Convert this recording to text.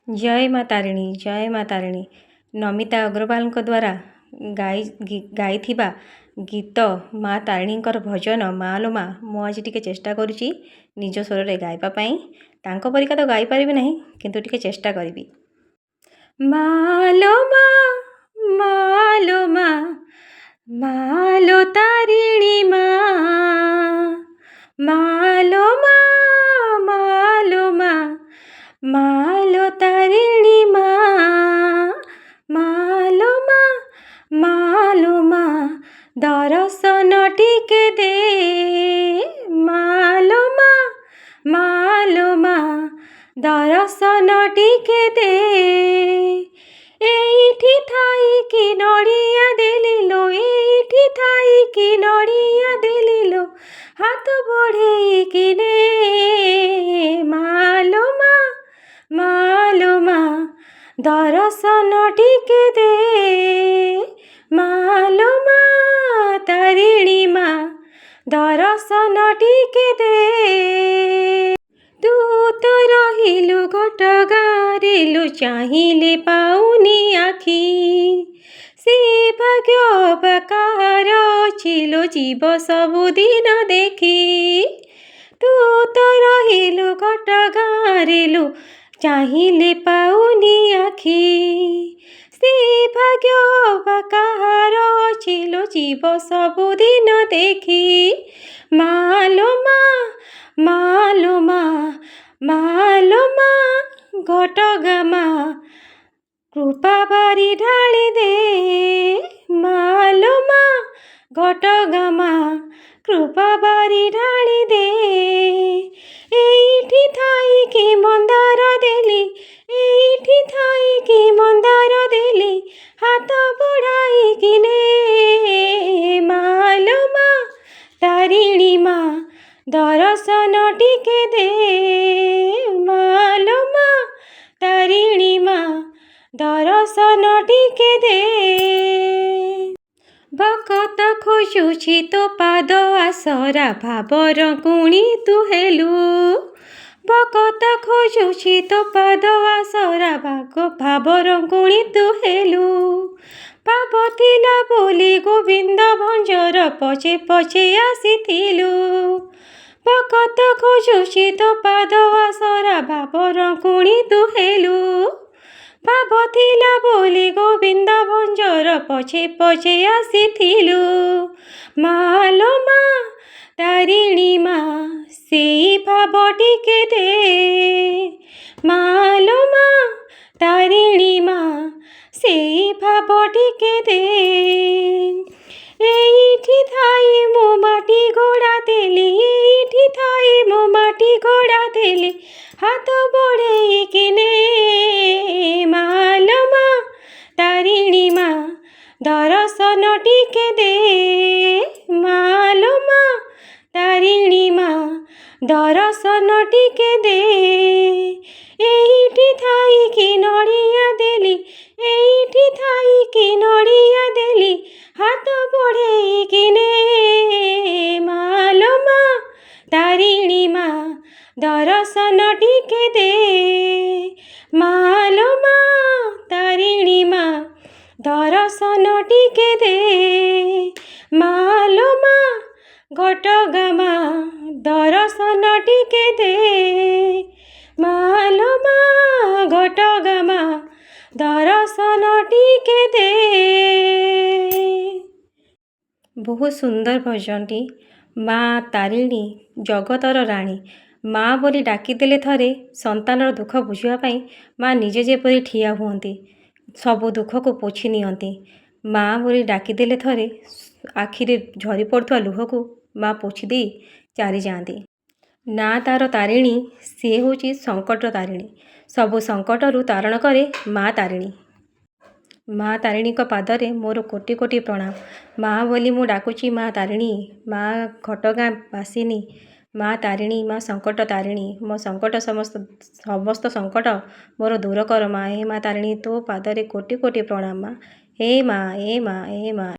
जय माँ तारिणी जय माँ तारिणी नमिता अग्रवाल द्वारा गाइथिबा गीत माँ तारिणी भजन माँ लो माँ मु आज टिके चेष्टा करुच्ची निज स्वर रे गाइबापी तांको परिका तो गाई पारिबी नहीं किंतु टिके चेष्टा करी। माँ लो माँ माँ लो माँ माँ लो तारिणी माँ माँ लो माँ माँ लो माँ माँ लो तारिणी माँ माँ लो माँ माँ लो माँ दर्शन टिके दे माँ लो माँ दर्शन टिके दे एठी थाई कि नड़िया देलिलो एठी थाई कि नड़िया देलिलो हाथ बढ़े कि ने माँ लो माँ दर्शन टिके दे माँ लो माँ तारिणी माँ दर्शन टिके दे। तू तो रहिलु घट गारिलु चाहिले पाउनी आखि से भाग्य बकार छिलो जीव सबुदिन देखी। तू तो रहिलु घट गारिलु चाहिले पाउनी आखि से भाग्य बकार छिलो जीव सबुदिन देखी। माँ लो माँ लो माँ माँ लो माँ घटगा माँ कृपा बारी ढाली दे माँ लो माँ घटगा माँ कृपा बारी ढाली दे एठी थाई कि मंदार देली एठी थाई कि मंदार देली हाथ बढ़ाई कि ने माँ लो माँ तारिणी माँ दर्शन टिके दे माँ लो माँ तारिणी माँ दर्शन टिके दे। भक्त खोजुछि तो पाद आसरा भावर गुणी तू हेलु भक्त खोजुछि तो पाद आसरा भावर गुणी तू हेलु पाप थिला बोली गोविंद भंजर पछे पछे आसीथिलु भक्त खोजुछि तो पाद आसरा भावर गुणी तू हेलु पाप थिला बोली गोविंद भंजर पछे पछे आसीथिलु माँ लो माँ तारिणी माँ सेई भाव टिके दे माँ लो माँ तारिणी माँ सेई भाव टिके दे एठी थाई मो माटी गोड़ा देली एठी थाई मो माटी गोड़ा देली हाथ बढ़े कि ने माँ लो माँ तारिणी माँ दर्शन टिके दे माँ लो माँ तारिणी माँ दर्शन टिके दे एठी थाई कि नड़िया देली एठी थाई कि नड़िया देली हाथ बढ़े कि ने माँ लो माँ तारिणी माँ दर्शन टिके दे माँ लो माँ तारिणी माँ दर्शन टिके दे माँ लो माँ घटगा माँ दर्शन टिके दे माँ लो माँ घटगा माँ दर्शन टिके दे। बहुत सुंदर भजनटी माँ तारिणी जगतर राणी माँ बोली डाकिदेले थरे संतानर दुख बुझापी माँ निजे जेपरी ठिया हुअन्ति सबु दुख को पोछि नियंती माँ बोली डाकिदेले थरे आखिरे झरी पड़ुवा लुह को माँ पोछि दे चारी जाती ना तार तारिणी सी होची संकट तारिणी सबु संकटरू तारण करे माँ तारिणी। माँ तारिणी पादरे मोर कोटि कोटि प्रणाम माँ बोली मु डाकुची माँ तारिणी माँ घटगाँ बासिनी माँ तारिणी माँ संकट तारिणी मो संकट समस्त संकट मोर दूर कर माँ हे माँ तारिणी तो पादरे कोटि कोटि प्रणाम माँ हे माँ हे माँ हे माँ।